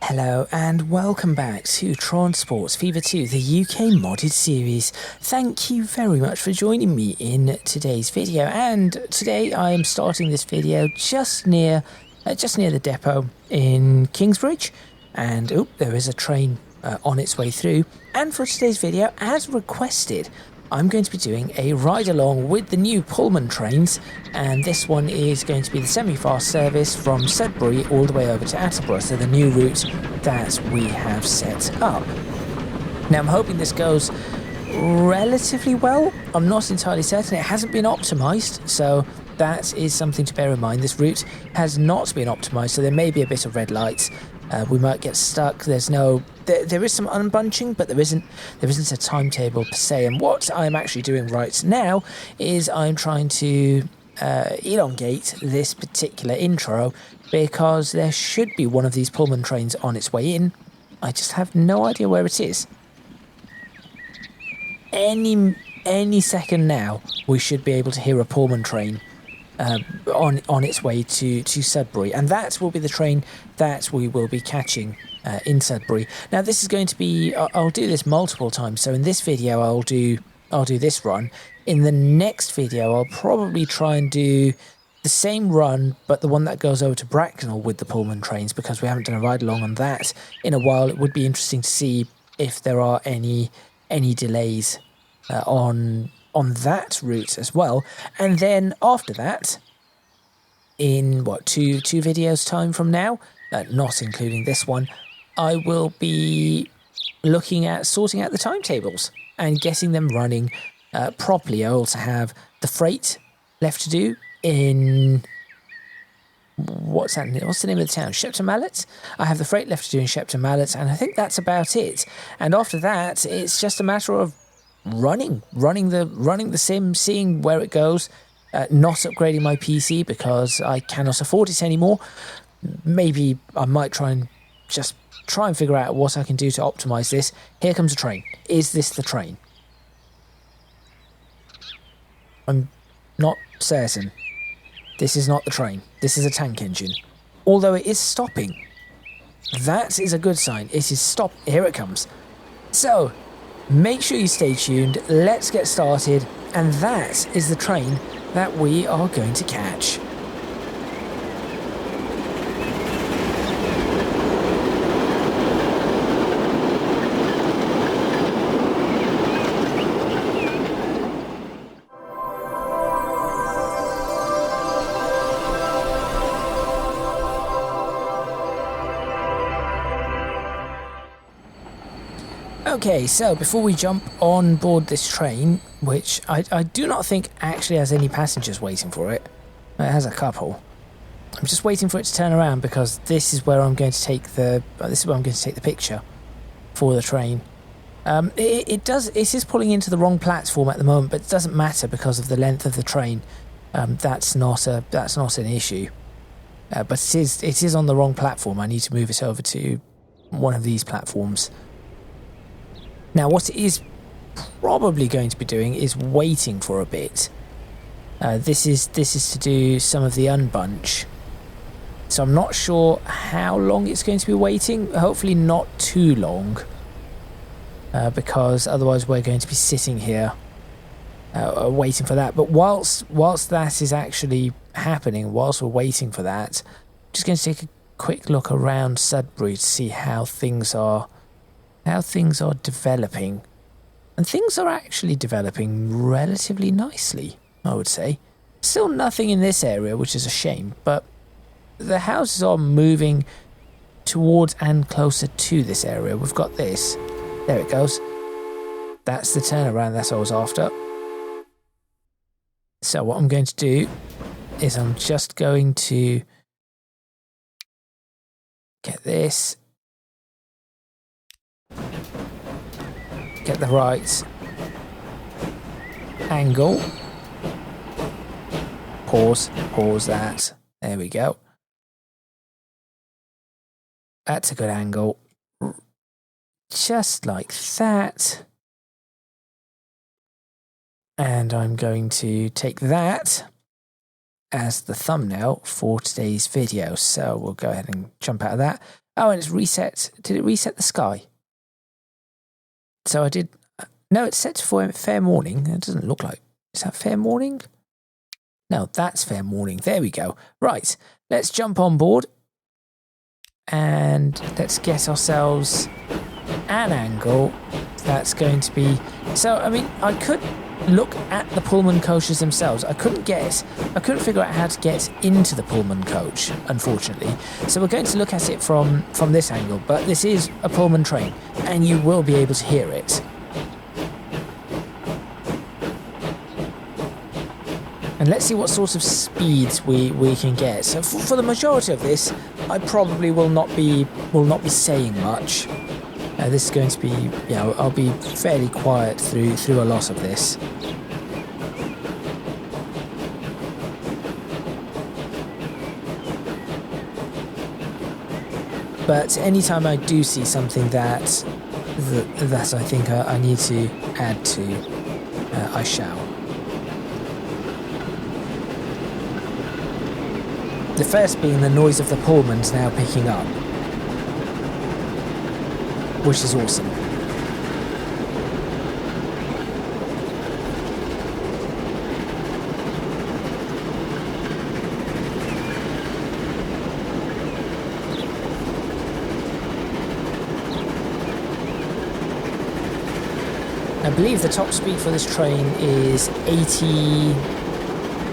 Hello and welcome back to Transports Fever 2, the UK modded series. Thank you very much for joining me in today's video, and today I am starting this video just near the depot in Kingsbridge, and there is a train on its way through. And for today's video, as requested, I'm going to be doing a ride-along with the new Pullman trains, and this one is going to be the semi-fast service from Sudbury all the way over to Attleborough, so the new route that we have set up. Now, I'm hoping this goes relatively well. I'm not entirely certain. It hasn't been optimised, so that is something to bear in mind. This route has not been optimised, so there may be a bit of red lights. We might get stuck. There is some unbunching, but there isn't a timetable per se. And what I'm actually doing right now is I'm trying to elongate this particular intro, because there should be one of these Pullman trains on its way in. I just have no idea where it is. Any second now, we should be able to hear a Pullman train on its way to Sudbury, and that will be the train that we will be catching in Sudbury. Now, this is going to be, I'll do this multiple times, so in this video I'll do this run. In the next video I'll probably try and do the same run, but the one that goes over to Bracknell with the Pullman trains, because we haven't done a ride along on that in a while. It would be interesting to see if there are any delays on that route as well. And then after that, in two videos time from now, not including this one, I will be looking at sorting out the timetables and getting them running properly. I also have the freight left to do in what's the name of the town? Shepton Mallet. I have the freight left to do in Shepton Mallet, and I think that's about it. And after that, it's just a matter of running the sim, seeing where it goes, not upgrading my PC because I cannot afford it anymore. Maybe I might try and figure out what I can do to optimize this. Here comes a train. Is this the train? I'm not certain. This is not the train. This is a tank engine. Although it is stopping. That is a good sign. It is stop. Here it comes. So, make sure you stay tuned. Let's get started. And that is the train that we are going to catch. Okay, so before we jump on board this train, which I do not think actually has any passengers waiting for it. It has a couple. I'm just waiting for it to turn around, because this is where I'm going to take the picture for the train. It is pulling into the wrong platform at the moment, but it doesn't matter because of the length of the train. That's not an issue. But it is on the wrong platform. I need to move it over to one of these platforms. Now, what it is probably going to be doing is waiting for a bit. This is to do some of the unbunch. So I'm not sure how long it's going to be waiting. Hopefully not too long, because otherwise we're going to be sitting here waiting for that. But whilst that is actually happening, whilst we're waiting for that, I'm just going to take a quick look around Sudbury to see how things are developing. And things are actually developing relatively nicely, I would say. Still nothing in this area, which is a shame, but the houses are moving towards and closer to this area. We've got this. There it goes. That's the turnaround that I was after. So what I'm going to do is I'm just going to get this. Get the right angle. Pause that. There we go. That's a good angle. Just like that. And I'm going to take that as the thumbnail for today's video. So we'll go ahead and jump out of that. Oh, and it's reset. Did it reset the sky? So I did. No, it's set for fair morning. It doesn't look like. Is that fair morning? No, that's fair morning. There we go. Right, let's jump on board and let's get ourselves an angle that's going to be. So, I mean, I could look at the Pullman coaches themselves. I couldn't figure out how to get into the Pullman coach, unfortunately. So we're going to look at it from this angle, but this is a Pullman train and you will be able to hear it. And let's see what sort of speeds we can get. So for the majority of this, I probably will not be saying much. This is going to be, I'll be fairly quiet through a lot of this. But anytime I do see something that I think I need to add to, I shall. The first being the noise of the Pullman's now picking up, which is awesome. I believe the top speed for this train is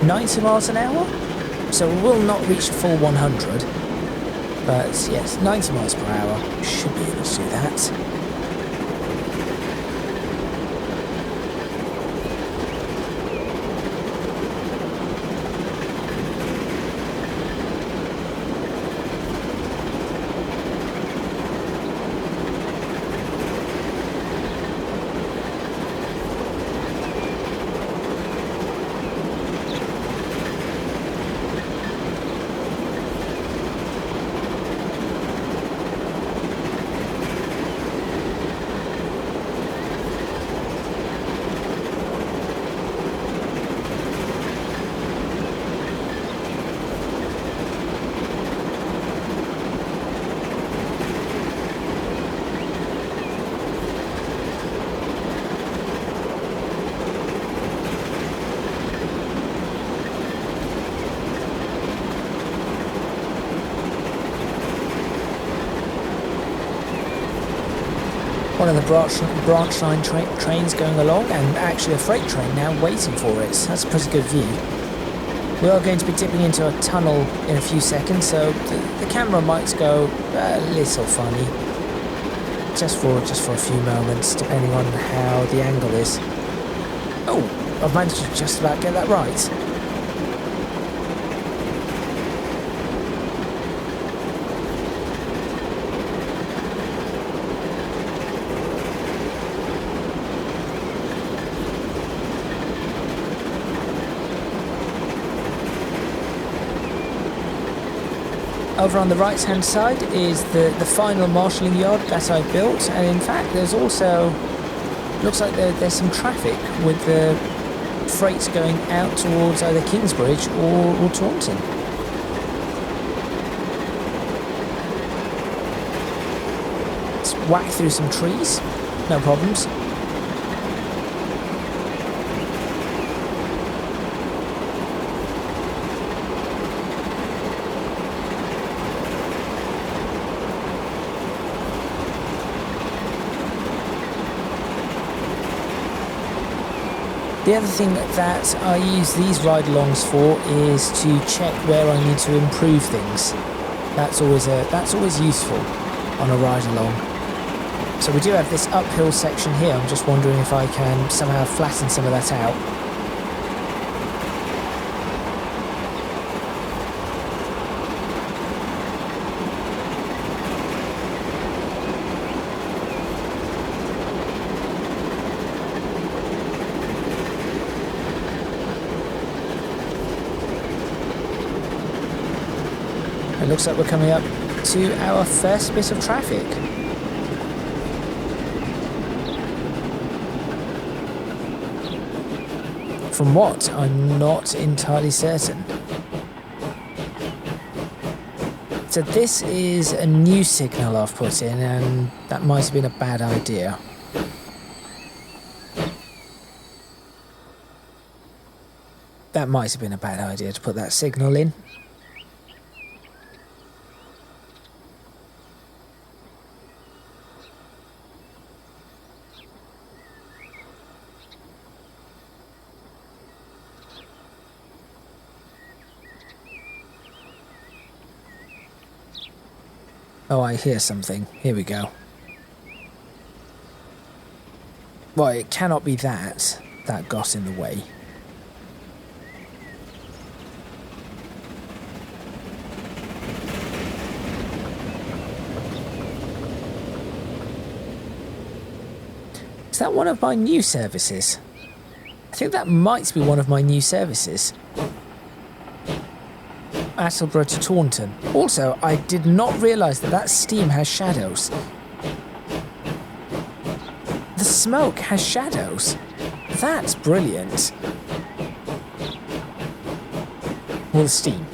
90 miles an hour. So we will not reach a full 100, but yes, 90 miles per hour, should be able to do that. One of the branch line trains going along, and actually a freight train now waiting for it. That's a pretty good view. We are going to be dipping into a tunnel in a few seconds, so the camera might go a little funny, just for a few moments, depending on how the angle is. Oh, I've managed to just about get that right. Over on the right hand side is the final marshalling yard that I built, and in fact there's also, looks like there's some traffic with the freight going out towards either Kingsbridge or Taunton. Let's whack through some trees, no problems. The other thing that I use these ride-alongs for is to check where I need to improve things. That's always useful on a ride-along. So we do have this uphill section here. I'm just wondering if I can somehow flatten some of that out. It looks like we're coming up to our first bit of traffic. From what? I'm not entirely certain. So this is a new signal I've put in, and that might have been a bad idea. That might have been a bad idea to put that signal in. Oh, I hear something. Here we go. Well, it cannot be that got in the way. Is that one of my new services? I think that might be one of my new services. Attleborough to Taunton. Also, I did not realise that steam has shadows. The smoke has shadows. That's brilliant. Well, the steam.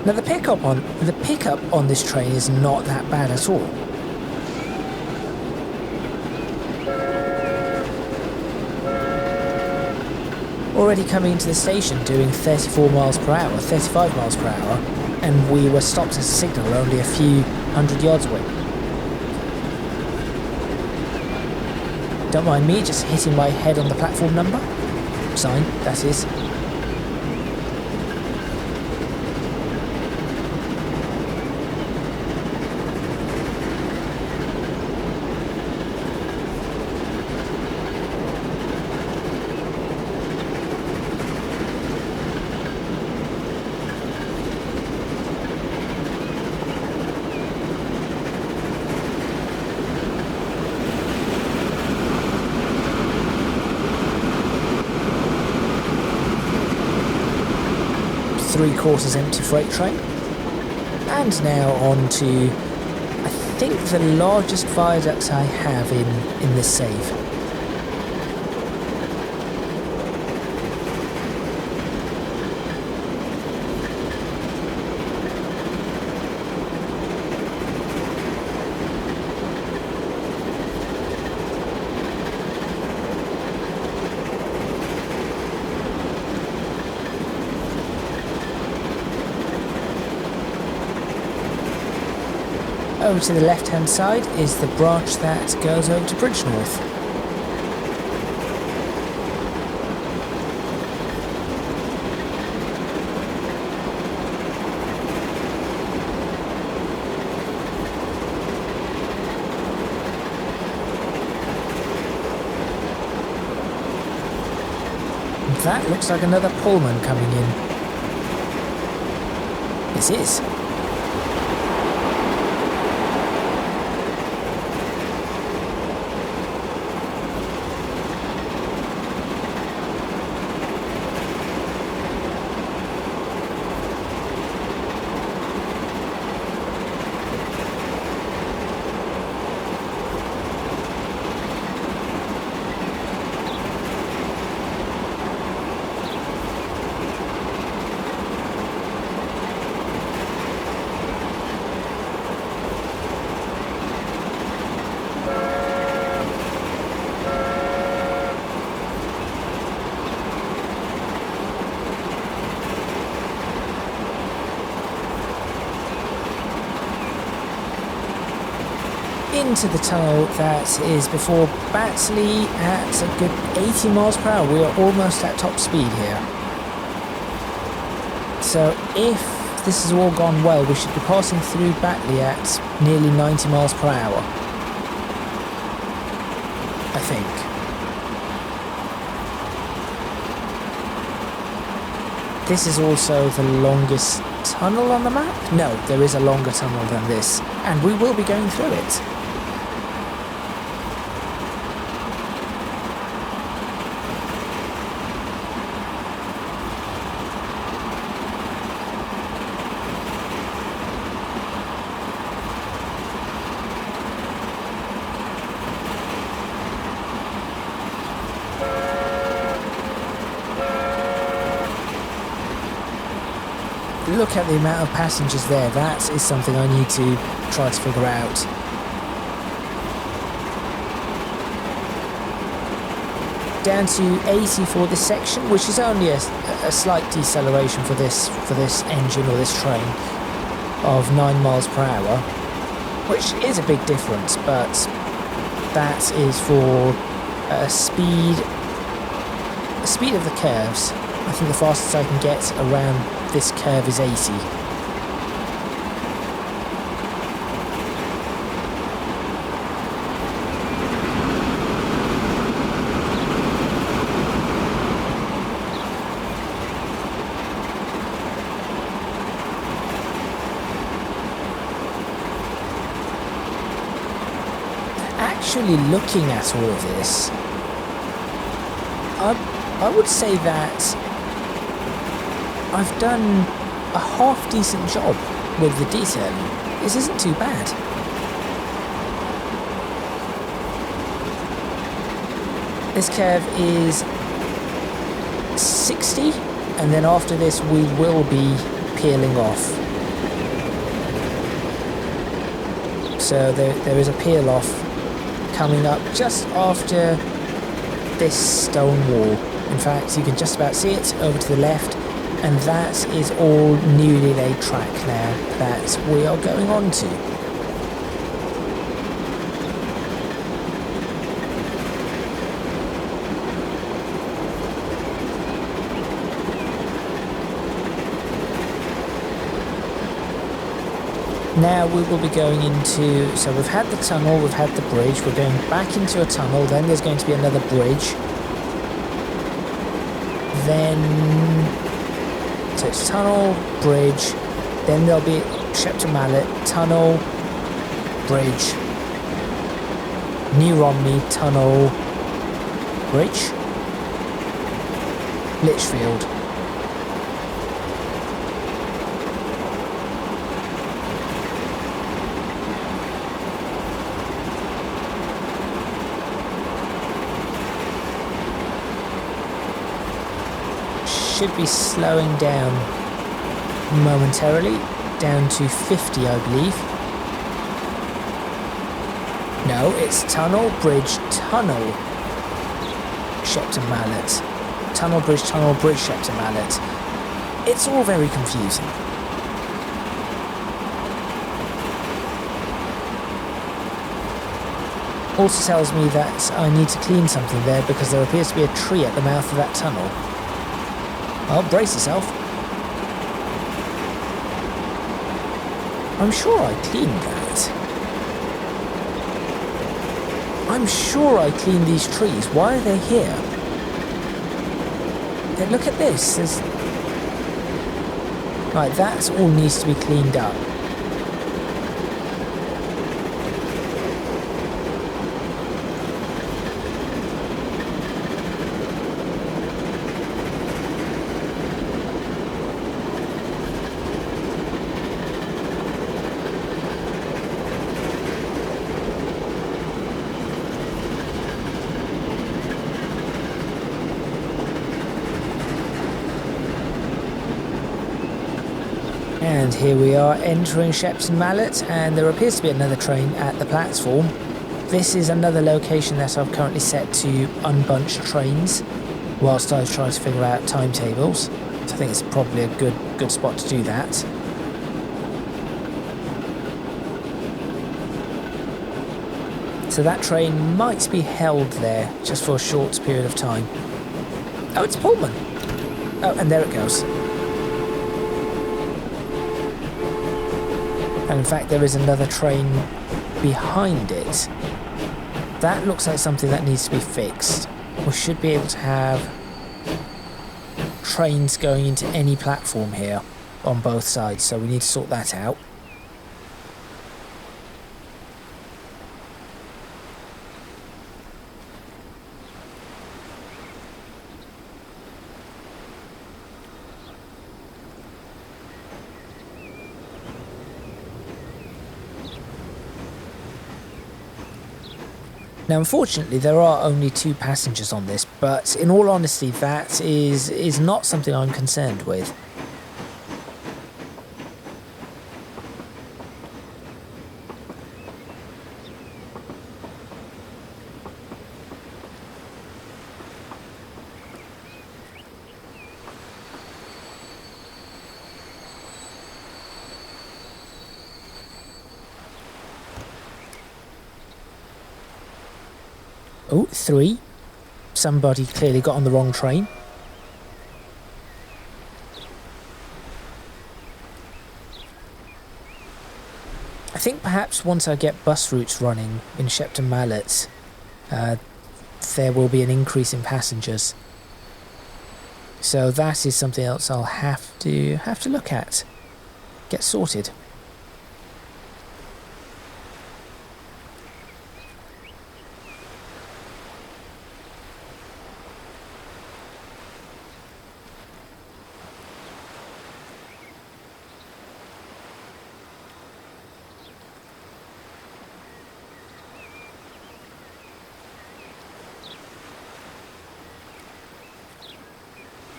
Now the pickup on this train is not that bad at all. Already coming into the station doing 34 miles per hour, 35 miles per hour, and we were stopped at a signal only a few hundred yards away. Don't mind me just hitting my head on the platform number. Sign, that is. Three-quarters empty freight train. And now on to, I think, the largest viaduct I have in this save. Over to the left-hand side is the branch that goes over to Bridgenorth. That looks like another Pullman coming in. This is. Into the tunnel that is before Batley at a good 80 miles per hour. We are almost at top speed here. So if this has all gone well, we should be passing through Batley at nearly 90 miles per hour. I think. This is also the longest tunnel on the map? No, there is a longer tunnel than this, and we will be going through it. look at the amount of passengers there. That is something I need to try to figure out. Down to 80 for this section, which is only a slight deceleration for this engine or this train of 9 miles per hour, which is a big difference, but that is for speed of the curves. I think the fastest I can get around this curve is 80. Actually looking at all of this, I would say that I've done a half decent job with the detailing. This isn't too bad. This curve is 60, and then after this we will be peeling off. So there is a peel off coming up just after this stone wall. In fact, you can just about see it over to the left, and that is all newly laid track now that we are going on to. Now we will be going into, so we've had the tunnel, we've had the bridge, we're going back into a tunnel, then there's going to be another bridge, then, so it's tunnel, bridge, then there'll be Shepton Mallet, tunnel, bridge, New Romney, tunnel, bridge, Lichfield. Should be slowing down momentarily, down to 50 I believe. No, it's tunnel, bridge, tunnel, Shepton Mallet. Tunnel, bridge, Shepton Mallet. It's all very confusing. Also tells me that I need to clean something there because there appears to be a tree at the mouth of that tunnel. Well, brace yourself. I'm sure I cleaned that. I'm sure I cleaned these trees. Why are they here? Okay, look at this. Right, that all needs to be cleaned up. And here we are entering Shepton Mallet, and there appears to be another train at the platform. This is another location that I've currently set to unbunch trains whilst I try to figure out timetables. So I think it's probably a good spot to do that. So that train might be held there just for a short period of time. Oh, it's Pullman. Oh, and there it goes. And in fact there is another train behind it. That looks like something that needs to be fixed. We should be able to have trains going into any platform here on both sides, so we need to sort that out. Now unfortunately there are only 2 passengers on this, but in all honesty that is not something I'm concerned with. Oh, 3. Somebody clearly got on the wrong train. I think perhaps once I get bus routes running in Shepton Mallet, there will be an increase in passengers. So that is something else I'll have to look at, get sorted.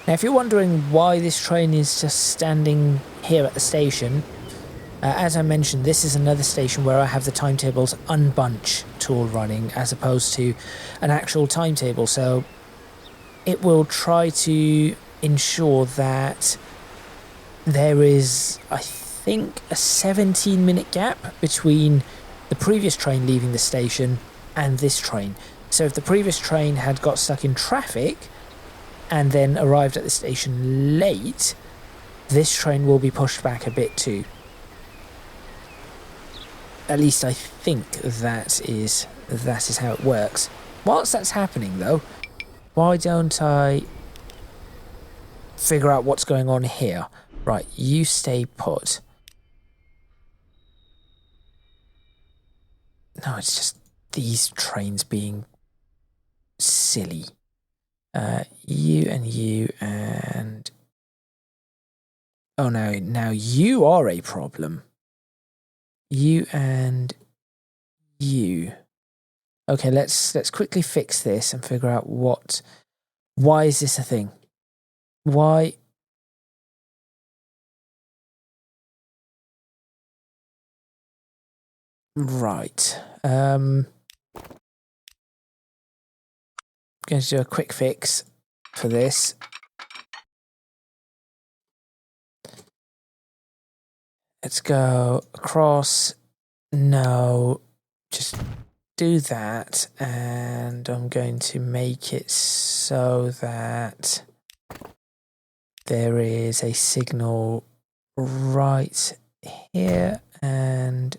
Now, if you're wondering why this train is just standing here at the station, as I mentioned, this is another station where I have the timetables unbunch tool running as opposed to an actual timetable. So it will try to ensure that there is, I think, a 17-minute gap between the previous train leaving the station and this train. So if the previous train had got stuck in traffic and then arrived at the station late, this train will be pushed back a bit too. At least I think that is how it works. Whilst that's happening though, why don't I figure out what's going on here? Right, you stay put. No, it's just these trains being silly. You and... Oh, now you are a problem. You and you. Okay, let's quickly fix this and figure out why is this a thing? Why? Right. Going to do a quick fix for this. Let's go across. No, just do that, and I'm going to make it so that there is a signal right here and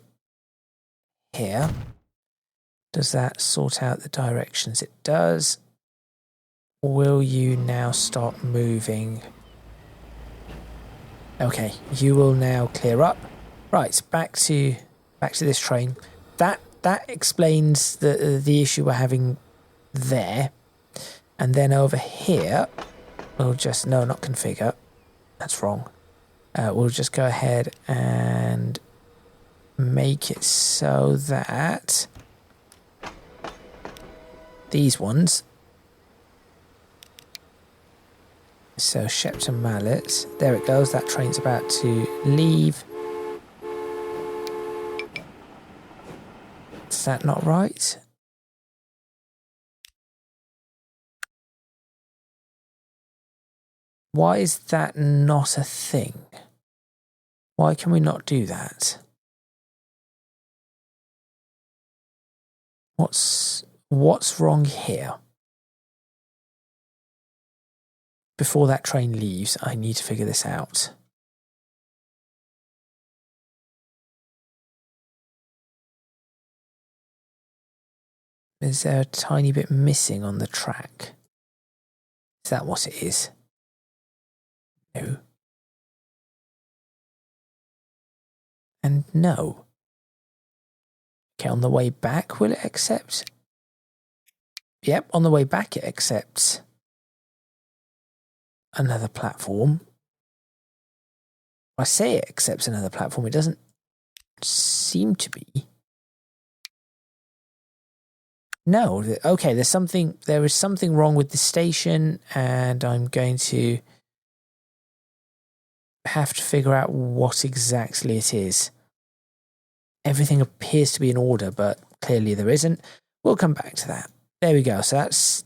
here. Does that sort out the directions? It does. Will you now start moving? Okay, you will now clear up. Right, back to this train. That explains the issue we're having there. And then over here, we'll just not configure. That's wrong. We'll just go ahead and make it so that these ones. So Shepton Mallet, there it goes, that train's about to leave. Is that not right? Why is that not a thing? Why can we not do that? What's wrong here? Before that train leaves, I need to figure this out. Is there a tiny bit missing on the track? Is that what it is? No. And no. Okay, on the way back, will it accept? Yep, on the way back it accepts another platform. I say it accepts another platform, it doesn't seem to be. No, okay, there is something wrong with the station, and I'm going to have to figure out what exactly it is. Everything appears to be in order, but clearly there isn't. We'll come back to that. There we go. So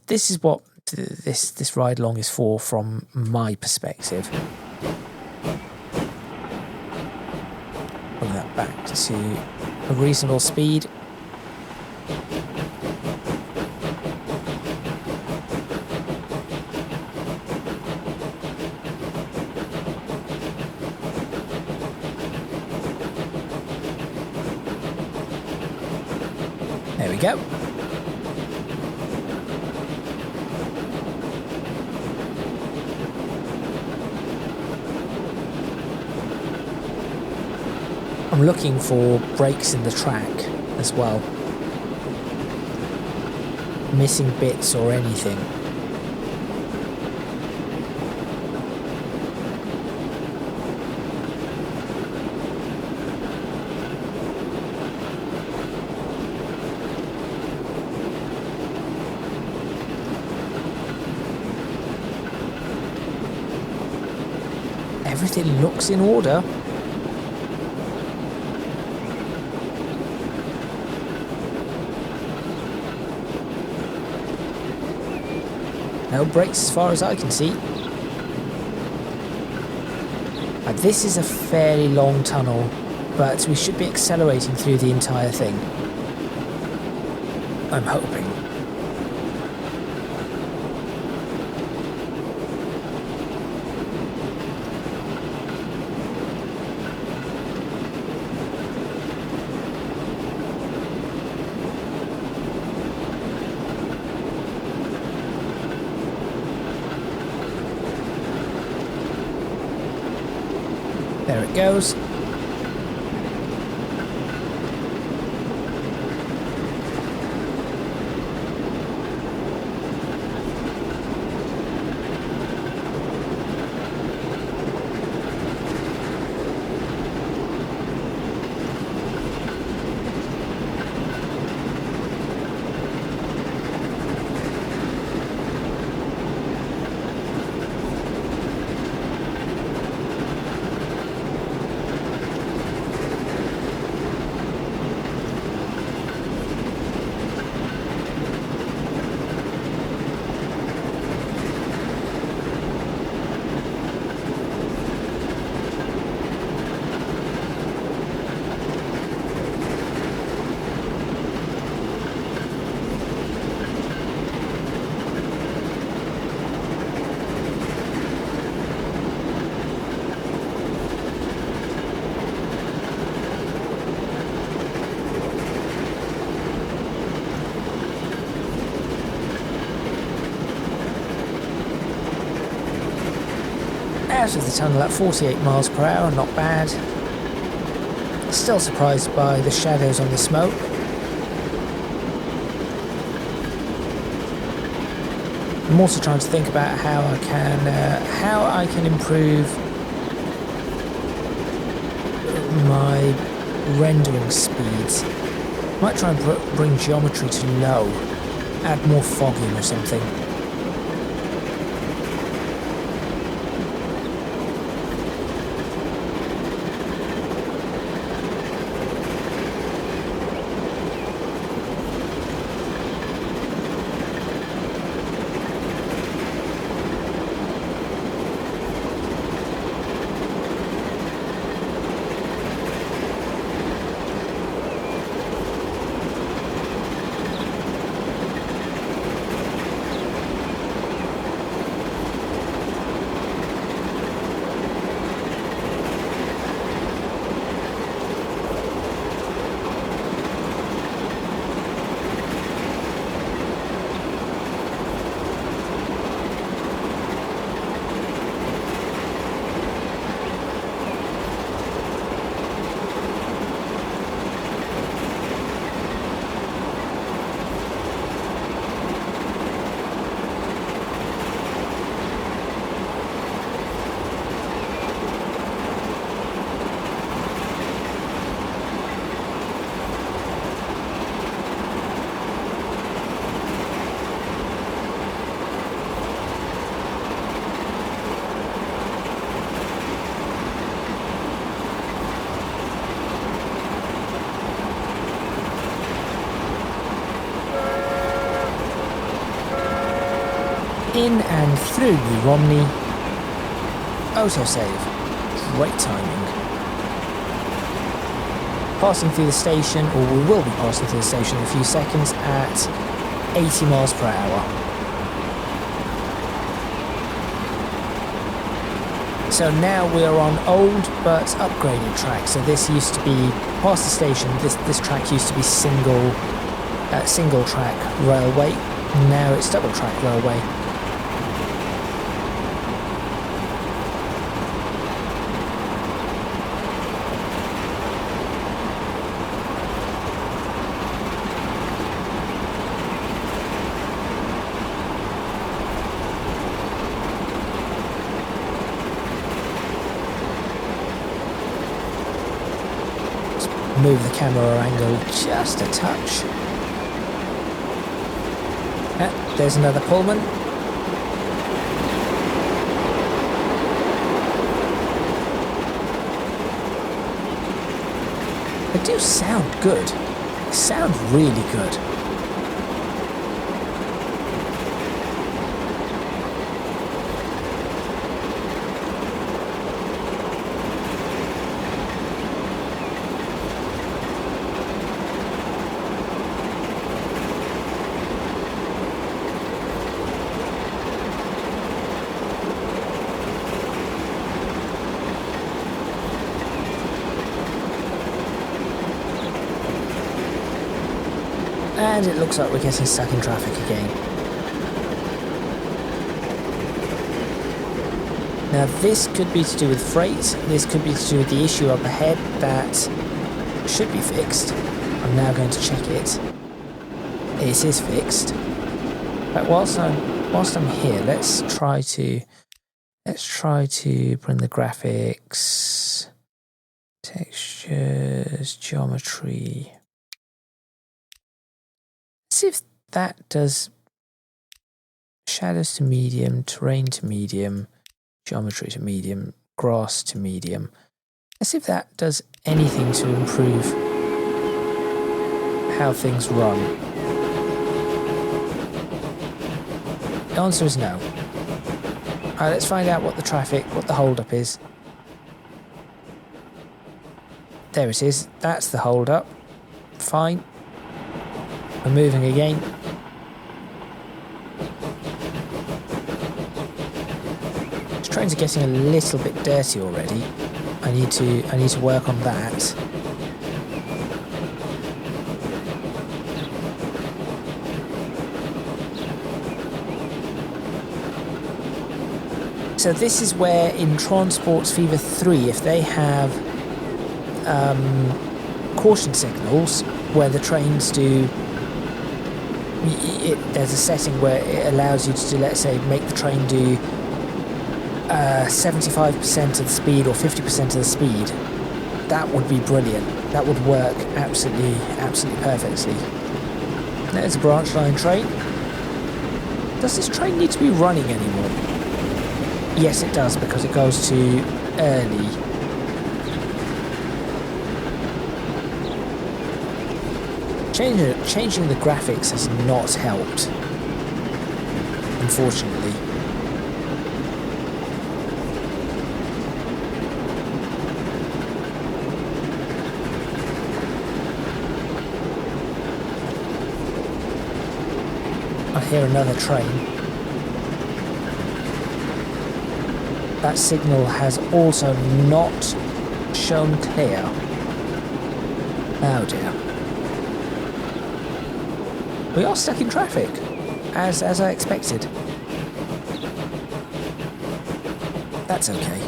this is what this ride along is for from my perspective. Bring that back to a reasonable speed. go. I'm looking for breaks in the track as well. Missing bits or anything. Everything looks in order. No brakes as far as I can see. This is a fairly long tunnel, but we should be accelerating through the entire thing. I'm hoping. There it goes. Out of the tunnel at 48 miles per hour, not bad. Still surprised by the shadows on the smoke. I'm also trying to think about how I can improve my rendering speeds. Might try and bring geometry to low, add more fogging or something. In and through New Romney. Autosave. Great timing. Passing through the station, or we will be passing through the station in a few seconds at 80 miles per hour. So now we are on old but upgraded track. So this used to be, past the station, this track used to be single single track railway. Now it's double track railway. Move the camera angle just a touch. There's another Pullman. They do sound good. They sound really good. And it looks like we're getting stuck in traffic again. Now this could be to do with freight, this could be to do with the issue up ahead that should be fixed. I'm now going to check it. It is fixed. But whilst I'm here, let's try to bring the graphics, textures, geometry. See if that does shadows to medium, terrain to medium, geometry to medium, grass to medium. Let's see if that does anything to improve how things run. The answer is no. Alright, let's find out what the hold-up is. There it is, that's the hold-up. Fine. We're moving again. This trains are getting a little bit dirty already. I need to work on that. So this is where in Transports Fever 3, if they have caution signals where the trains do. There's a setting where it allows you to, let's say, make the train do 75% of the speed or 50% of the speed. That would be brilliant. That would work absolutely perfectly. There's a branch line train. Does this train need to be running anymore? Yes, it does, because it goes too early. Changing the graphics has not helped, unfortunately. I hear another train. That signal has also not shown clear. Oh dear. We are stuck in traffic, as I expected. That's okay.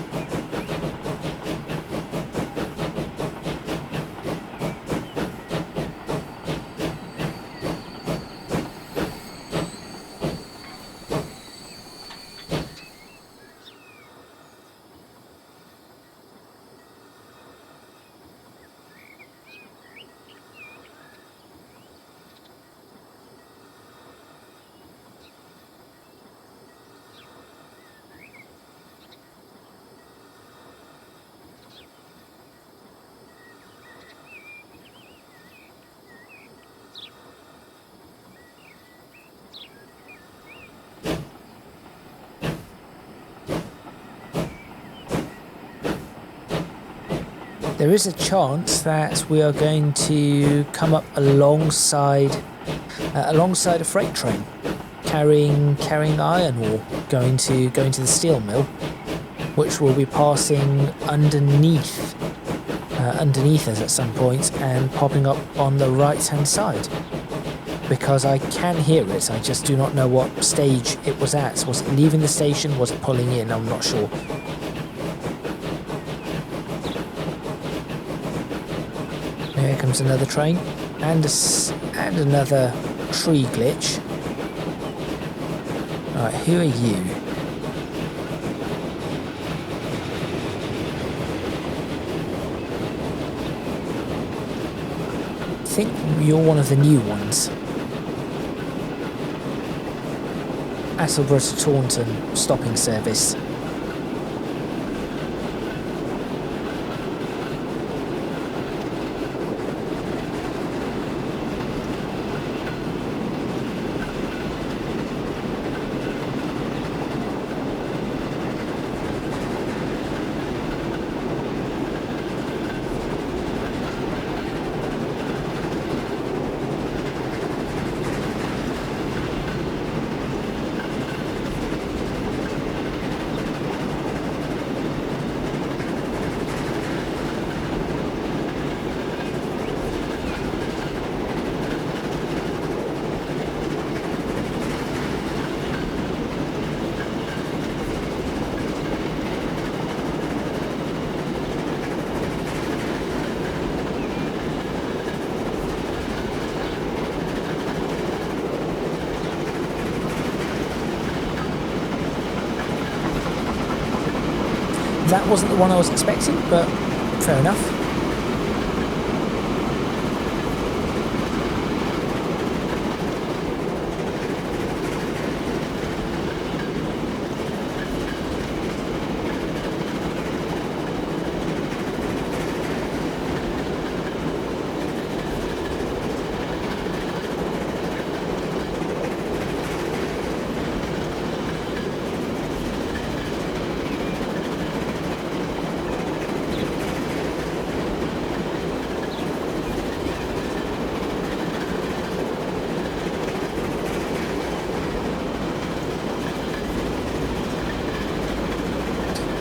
There is a chance that we are going to come up alongside a freight train carrying iron ore going to the steel mill, which will be passing underneath us at some point and popping up on the right hand side. because I can hear it. I just do not know what stage it was at. Was it leaving the station? Was it pulling in? I'm not sure. Here comes another train and another tree glitch. Alright, who are you? I think you're one of the new ones. Attleborough to Taunton stopping service. That wasn't the one I was expecting, but fair enough.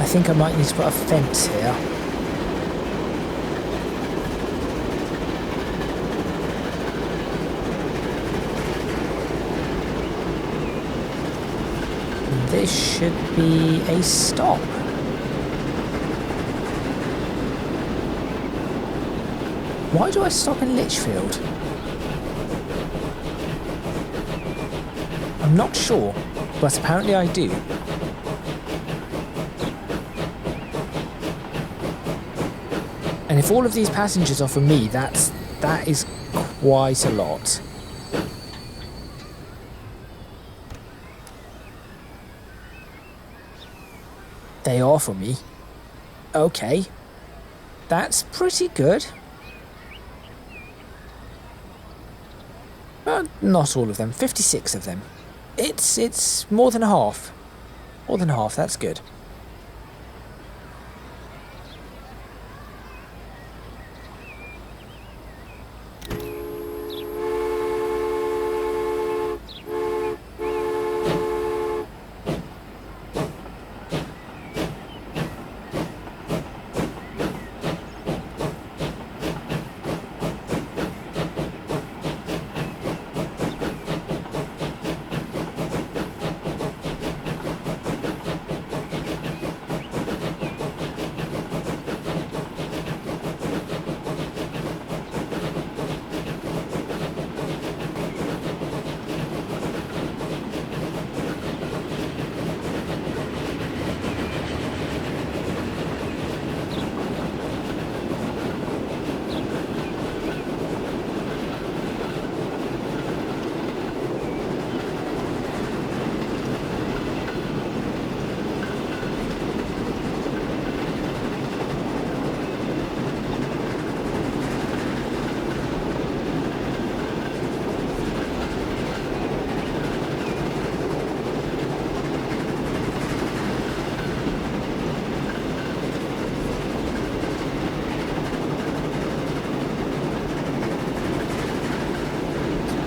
I think I might need to put a fence here. This should be a stop. Why do I stop in Lichfield? I'm not sure, but apparently I do. And if all of these passengers are for me, that is quite a lot. They are for me. Okay. That's pretty good. Not all of them. 56 of them. It's more than half. More than half, that's good.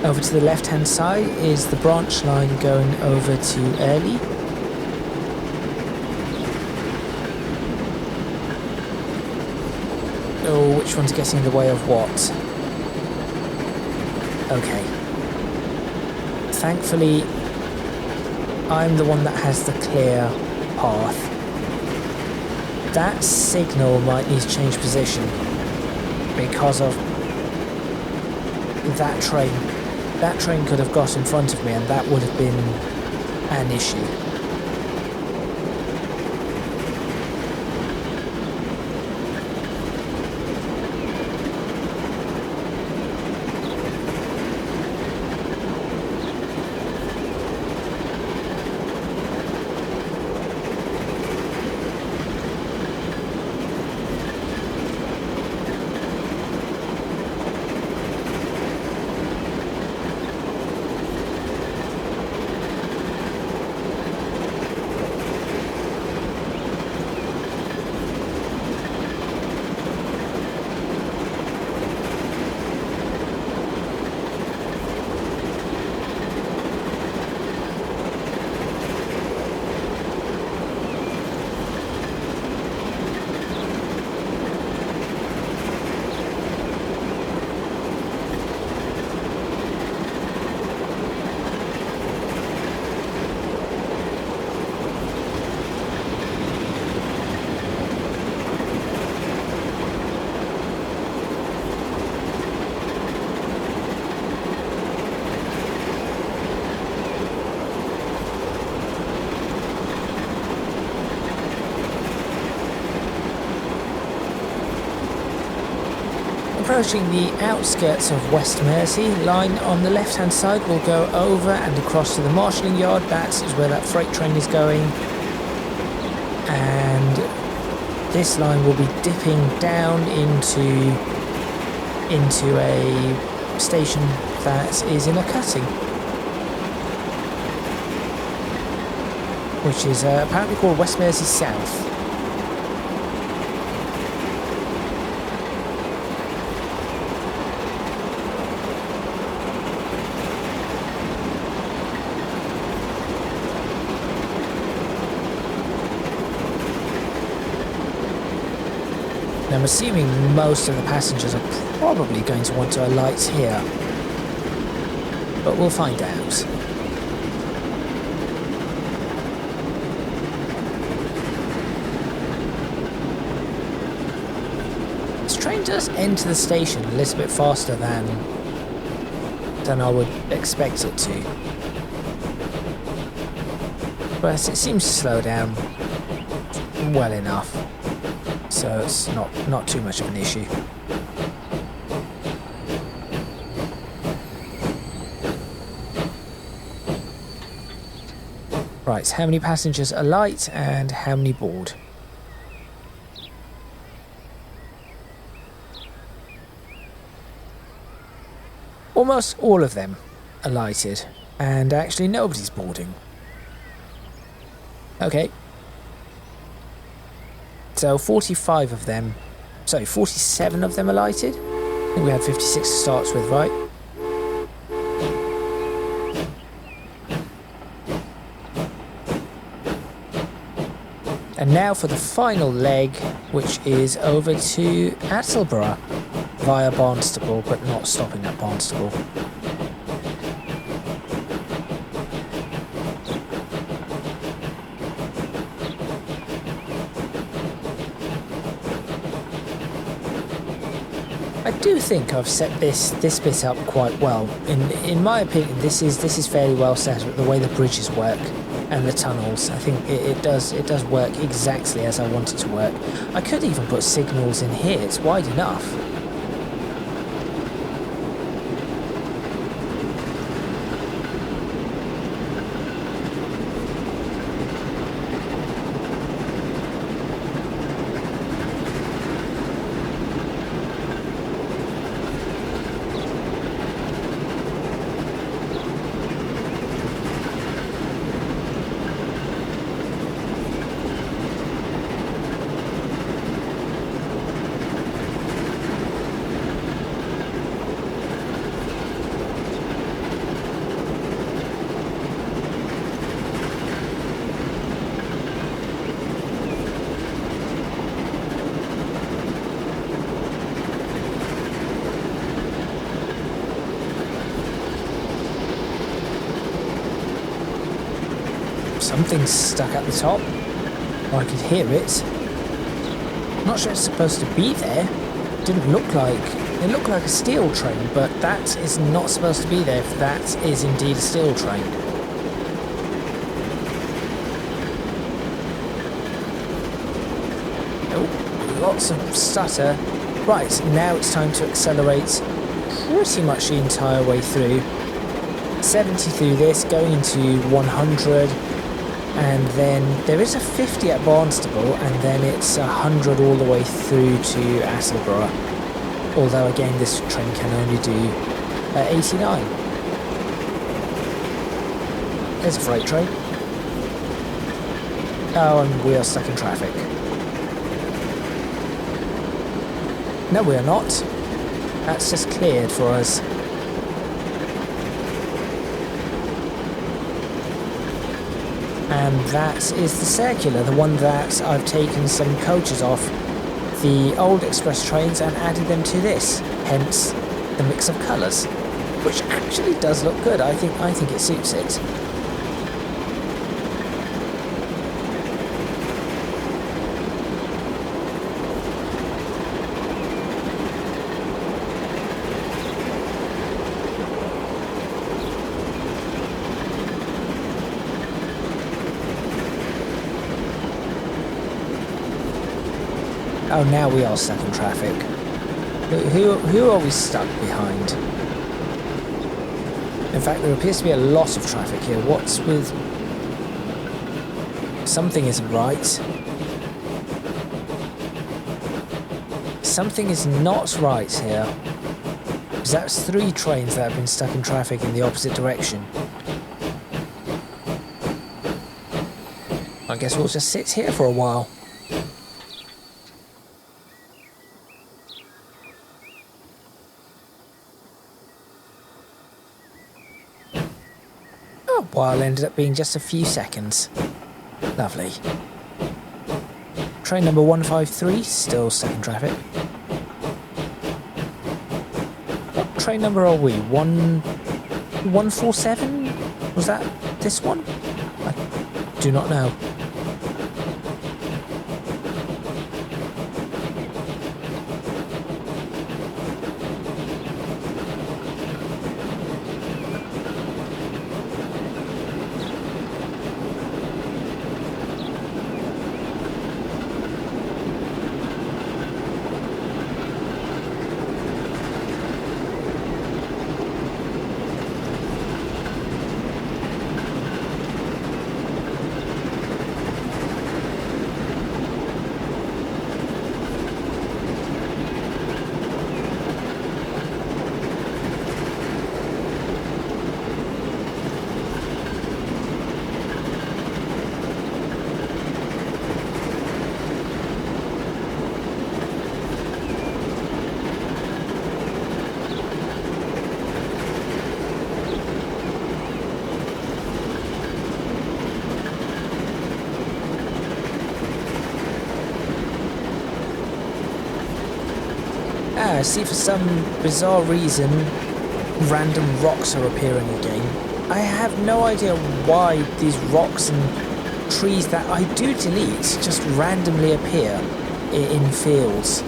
Over to the left-hand side is the branch line going over to Early. Oh, which one's getting in the way of what? Okay. thankfully I'm the one that has the clear path. That signal might need to change position because of that train. That train could have got in front of me and that would have been an issue. Approaching the outskirts of West Mersea, line on the left hand side will go over and across to the marshalling yard. That is where that freight train is going, and this line will be dipping down into a station that is in a cutting, which is apparently called West Mersea South. I'm assuming most of the passengers are probably going to want to alight here, but we'll find out. This train does enter the station a little bit faster than I would expect it to, but it seems to slow down well enough. So it's not too much of an issue. Right, how many passengers alight and how many board? Almost all of them alighted, and actually nobody's boarding. Okay. So 47 of them alighted. I think we had 56 to start with, right? And now for the final leg, which is over to Attleborough via Barnstaple, but not stopping at Barnstaple. I do think I've set this bit up quite well. In my opinion, this is fairly well set up, the way the bridges work and the tunnels. I think it does work exactly as I want it to work. I could even put signals in here. It's wide enough. something's stuck at the top. Or I could hear it. Not sure it's supposed to be there. Didn't look like... It looked like a steel train, but that is not supposed to be there if that is indeed a steel train. Oh, lots of stutter. Right, now it's time to accelerate pretty much the entire way through. 70 through this, going into 100, and then there is a 50 at Barnstable, and then it's 100 all the way through to Attleborough. Although again, this train can only do 89. There's a freight train. Oh, and we are stuck in traffic. No, we are not. That's just cleared for us. And that is the circular, the one that I've taken some coaches off the old express trains and added them to this. Hence the mix of colours, which actually does look good. I think it suits it. Oh, now we are stuck in traffic. Who are we stuck behind? In fact, there appears to be a lot of traffic here. What's with... Something isn't right. Something is not right here. Because that's 3 trains that have been stuck in traffic in the opposite direction. I guess we'll just sit here for a while. While ended up being just a few seconds. Lovely. Train number 153, still stuck in traffic. What train number are we? 147? Was that this one? I do not know. I see for some bizarre reason random rocks are appearing again. I have no idea why these rocks and trees that I do delete just randomly appear in fields.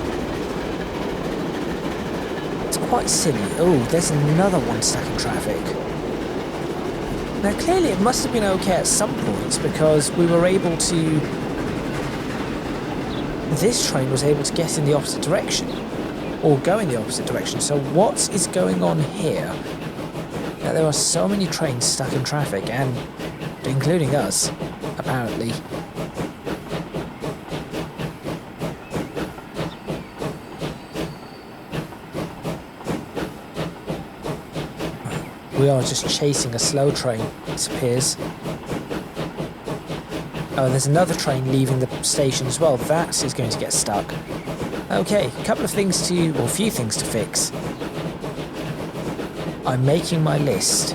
It's quite silly. Oh, there's another one stuck in traffic. Now clearly it must have been okay at some points because we were able to... This train was able to get in the opposite direction. Or go in the opposite direction. So what is going on here? Now, there are so many trains stuck in traffic, and including us, apparently. We are just chasing a slow train, it appears. Oh, there's another train leaving the station as well. That is going to get stuck. Okay, a couple of things to, or a few things to fix. I'm making my list.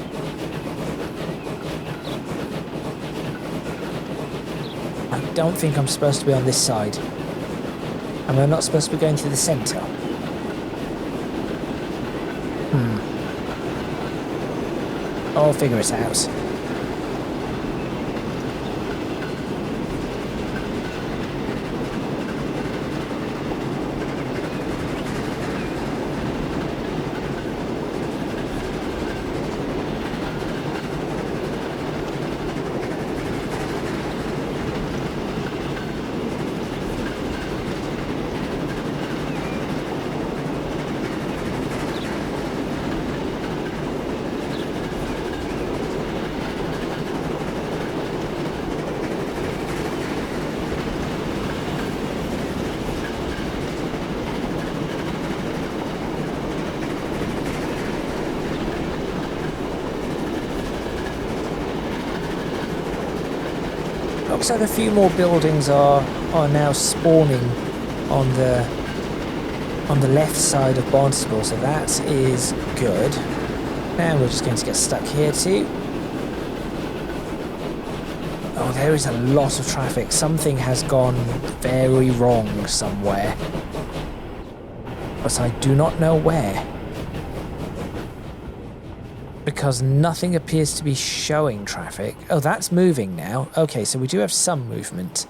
I don't think I'm supposed to be on this side. And we're not supposed to be going to the centre. I'll figure it out. Looks like a few more buildings are now spawning on the left side of Barnstaple, so that is good. And we're just going to get stuck here too. Oh, there is a lot of traffic. Something has gone very wrong somewhere, but I do not know where, because nothing appears to be showing traffic. Oh, that's moving now. Okay, so we do have some movement.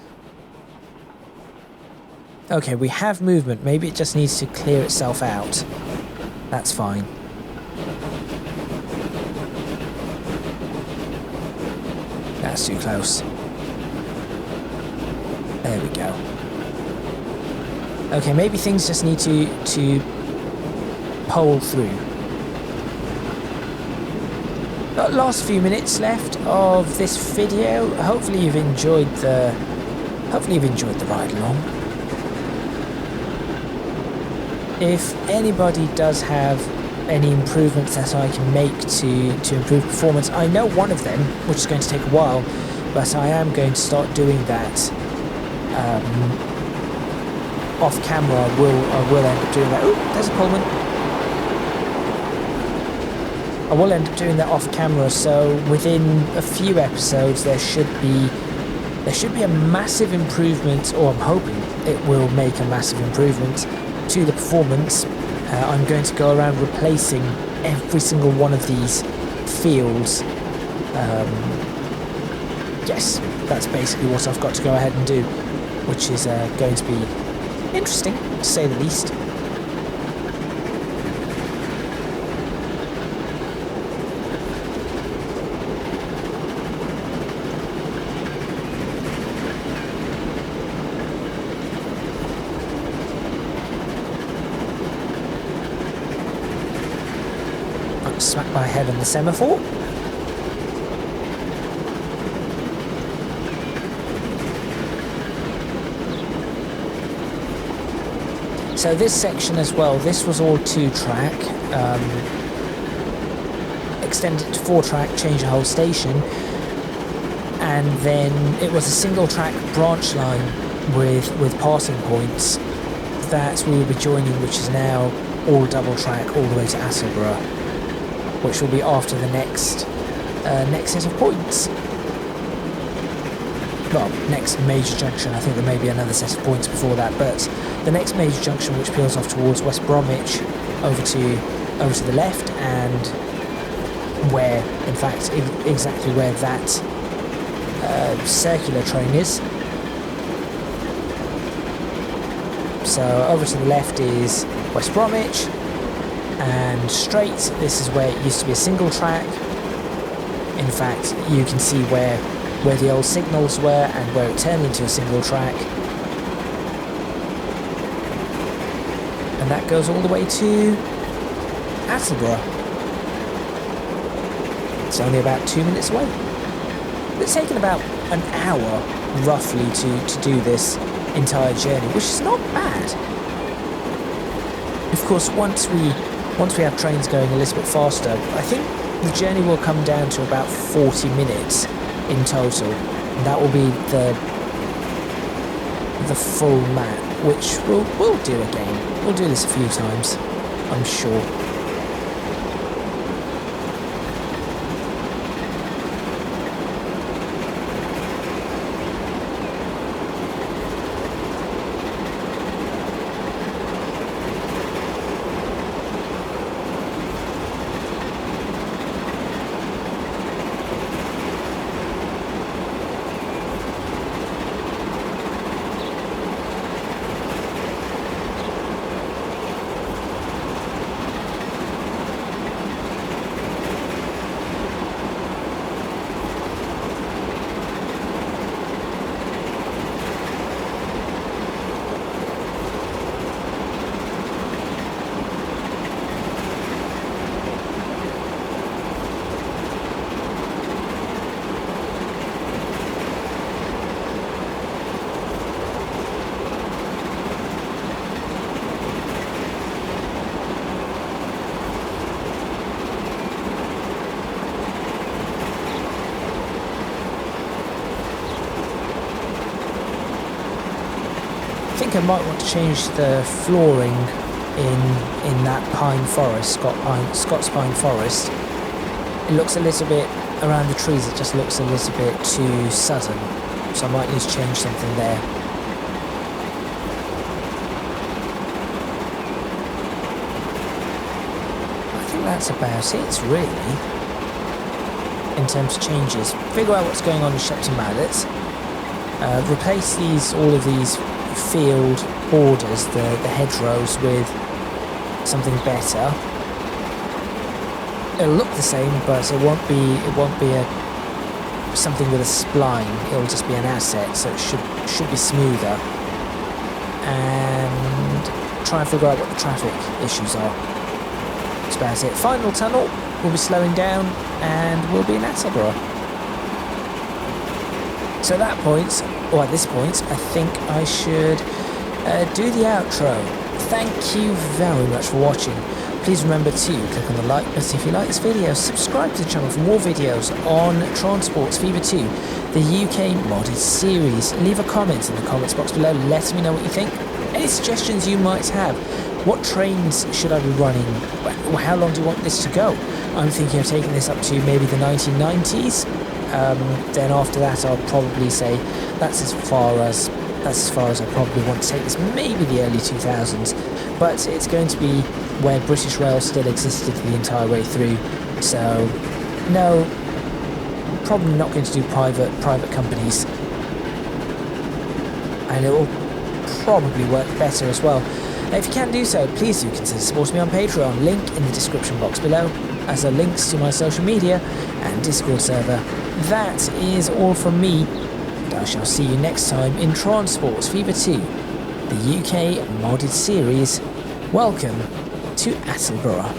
Okay, we have movement. Maybe it just needs to clear itself out. That's fine. That's too close. There we go. Okay, maybe things just need to pole through. Got last few minutes left of this video. Hopefully you've enjoyed the ride along. If anybody does have any improvements that I can make to improve performance, I know one of them, which is going to take a while, but I am going to start doing that off camera. I will end up doing that. Oh, there's a Pullman. I will end up doing that off camera, so within a few episodes there should be a massive improvement, or I'm hoping it will make a massive improvement to the performance. I'm going to go around replacing every single one of these fields. Yes, that's basically what I've got to go ahead and do, which is going to be interesting, to say the least. Smack my head on the semaphore. So this section as well, this was all 2-track. Extended it to 4-track, change the whole station. And then it was a single-track branch line with passing points that we will be joining, which is now all double-track all the way to Attleborough, which will be after the next set of points. Well, next major junction. I think there may be another set of points before that, but the next major junction, which peels off towards West Bromwich, over to the left, and where, in fact, exactly where that circular train is. So over to the left is West Bromwich, and straight, this is where it used to be a single track. In fact, you can see where the old signals were and where it turned into a single track. And that goes all the way to Attleborough. It's only about 2 minutes away. It's taken about an hour, roughly, to do this entire journey, which is not bad. Of course, once we have trains going a little bit faster, I think the journey will come down to about 40 minutes in total. And that will be the full map, which we'll do again. We'll do this a few times, I'm sure. think I might want to change the flooring in that pine forest, Scots pine forest. It looks a little bit, around the trees, it just looks a little bit too sudden. So I might need to change something there. I think that's about it, really, in terms of changes. Figure out what's going on in Shepton Mallet. Replace all of these field borders, the hedgerows, with something better. It'll look the same, but it won't be something with a spline. It'll just be an asset, so it should be smoother. And try and figure out what the traffic issues are. That's about it. Final tunnel, we'll be slowing down, and we'll be in Attleborough. So at that point, or at this point, I think I should do the outro. Thank you very much for watching. Please remember to click on the like button if you like this video, subscribe to the channel for more videos on Transports Fever 2, the UK modded series. Leave a comment in the comments box below, let me know what you think. Any suggestions you might have. What trains should I be running? How long do you want this to go? I'm thinking of taking this up to maybe the 1990s. Then after that I'll probably say that's as far as I probably want to take this, maybe the early 2000s, but it's going to be where British Rail still existed the entire way through. So no, probably not going to do private companies, and it will probably work better as well. If you can do so, please do consider supporting me on Patreon, link in the description box below, as are links to my social media and Discord server. That is all from me, and I shall see you next time in Transports Fever 2, the UK modded series. Welcome to Attleborough.